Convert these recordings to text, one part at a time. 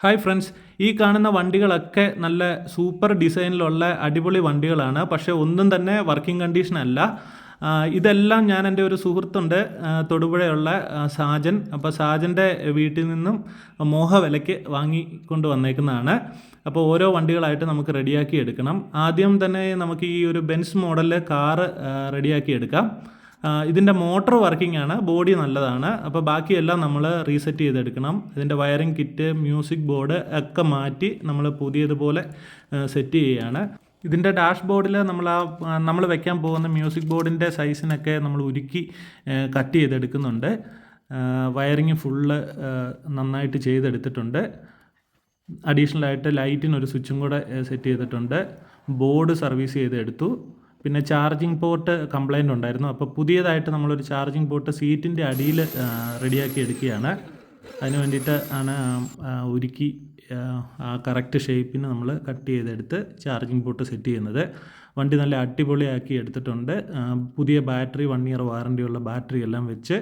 Hi friends, ഈ കാണുന്ന വണ്ടികളൊക്കെ നല്ല സൂപ്പർ ഡിസൈനിലുള്ള അടിപൊളി വണ്ടികളാണ്. പക്ഷേ ഒന്നും തന്നെ വർക്കിംഗ് കണ്ടീഷൻ അല്ല. ഇതെല്ലാം ഞാൻ എൻ്റെ ഒരു സുഹൃത്തുണ്ട് തൊടുപുഴയുള്ള സാജൻ. അപ്പോൾ സാജൻ്റെ വീട്ടിൽ നിന്നും മോഹ വിലയ്ക്ക് വാങ്ങിക്കൊണ്ട് വന്നേക്കുന്നതാണ്. അപ്പോൾ ഓരോ വണ്ടികളായിട്ട് നമുക്ക് റെഡിയാക്കി എടുക്കണം. ആദ്യം തന്നെ നമുക്ക് ഈ ഒരു ബെൻസ് മോഡലിലെ കാറ് റെഡിയാക്കി എടുക്കാം. ഇതിൻ്റെ മോട്ടർ വർക്കിംഗ് ആണ്, ബോഡി നല്ലതാണ്. അപ്പോൾ ബാക്കിയെല്ലാം നമ്മൾ റീസെറ്റ് ചെയ്തെടുക്കണം. ഇതിൻ്റെ വയറിംഗ് കിറ്റ്, മ്യൂസിക് ബോർഡ് ഒക്കെ മാറ്റി നമ്മൾ പുതിയതുപോലെ സെറ്റ് ചെയ്യുകയാണ്. ഇതിൻ്റെ ഡാഷ് ബോർഡിൽ നമ്മൾ വെക്കാൻ പോകുന്ന മ്യൂസിക് ബോർഡിൻ്റെ സൈസിനൊക്കെ നമ്മൾ ഉരുക്കി കട്ട് ചെയ്തെടുക്കുന്നുണ്ട്. വയറിങ് ഫുള്ള് നന്നായിട്ട് ചെയ്തെടുത്തിട്ടുണ്ട്. അഡീഷണലായിട്ട് ലൈറ്റിനൊരു സ്വിച്ചും കൂടെ സെറ്റ് ചെയ്തിട്ടുണ്ട്. ബോർഡ് സർവീസ് ചെയ്തെടുത്തു. പിന്നെ ചാർജിങ് പോർട്ട് കംപ്ലൈൻ്റ് ഉണ്ടായിരുന്നു. അപ്പോൾ പുതിയതായിട്ട് നമ്മളൊരു ചാർജിങ് പോർട്ട് സീറ്റിൻ്റെ അടിയിൽ റെഡിയാക്കി എടുക്കുകയാണ്. അതിന് വേണ്ടിയിട്ട് ആണ് ഉരുക്കി ആ കറക്റ്റ് ഷേപ്പിന് നമ്മൾ കട്ട് ചെയ്തെടുത്ത് ചാർജിങ് പോർട്ട് സെറ്റ് ചെയ്യുന്നത്. വണ്ടി നല്ല അടിപൊളിയാക്കി എടുത്തിട്ടുണ്ട്. പുതിയ ബാറ്ററി, 1 ഇയർ വാറൻറ്റിയുള്ള ബാറ്ററി എല്ലാം വെച്ച്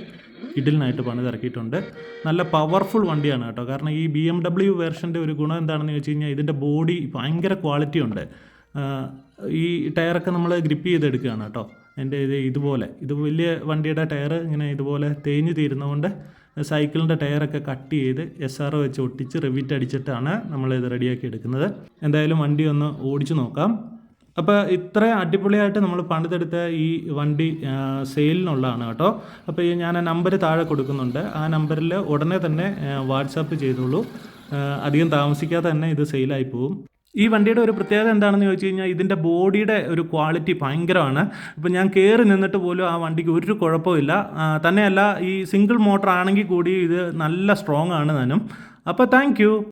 കിടിലിനായിട്ട് പണിതിറക്കിയിട്ടുണ്ട്. നല്ല പവർഫുൾ വണ്ടിയാണ് കേട്ടോ. കാരണം ഈ BMW വേർഷൻ്റെ ഒരു ഗുണം എന്താണെന്ന് ചോദിച്ചു കഴിഞ്ഞാൽ ഇതിൻ്റെ ബോഡി ഭയങ്കര ക്വാളിറ്റി ഉണ്ട്. ഈ ടയറൊക്കെ നമ്മൾ ഗ്രിപ്പ് ചെയ്തെടുക്കുകയാണ് കേട്ടോ. എൻ്റെ ഇത് വലിയ വണ്ടിയുടെ ടയർ ഇങ്ങനെ ഇതുപോലെ തേഞ്ഞ് തീരുന്നതുകൊണ്ട് സൈക്കിളിൻ്റെ ടയറൊക്കെ കട്ട് ചെയ്ത് SR വെച്ച് ഒട്ടിച്ച് റിവിറ്റ് അടിച്ചിട്ടാണ് നമ്മളിത് റെഡിയാക്കി എടുക്കുന്നത്. എന്തായാലും വണ്ടി ഒന്ന് ഓടിച്ചു നോക്കാം. അപ്പോൾ ഇത്ര അടിപൊളിയായിട്ട് നമ്മൾ പണിതെടുത്ത ഈ വണ്ടി സെയിലിനുള്ളതാണ് കേട്ടോ. അപ്പോൾ ഞാൻ ആ നമ്പർ താഴെ കൊടുക്കുന്നുണ്ട്. ആ നമ്പറിൽ ഉടനെ തന്നെ വാട്സാപ്പ് ചെയ്തോളൂ. അധികം താമസിക്കാതെ തന്നെ ഇത് സെയിലായി പോകും. ഈ വണ്ടിയുടെ ഒരു പ്രത്യേകത എന്താണെന്ന് ചോദിച്ചു കഴിഞ്ഞാൽ ഇതിൻ്റെ ബോഡിയുടെ ഒരു ക്വാളിറ്റി ഭയങ്കരമാണ്. ഇപ്പോൾ ഞാൻ കയറി നിന്നിട്ട് പോലും ആ വണ്ടിക്ക് ഒരു കുഴപ്പമില്ല. തന്നെയല്ല, ഈ സിംഗിൾ മോട്ടർ ആണെങ്കിൽ കൂടി ഇത് നല്ല സ്ട്രോങ് ആണ് താനും. അപ്പോൾ താങ്ക്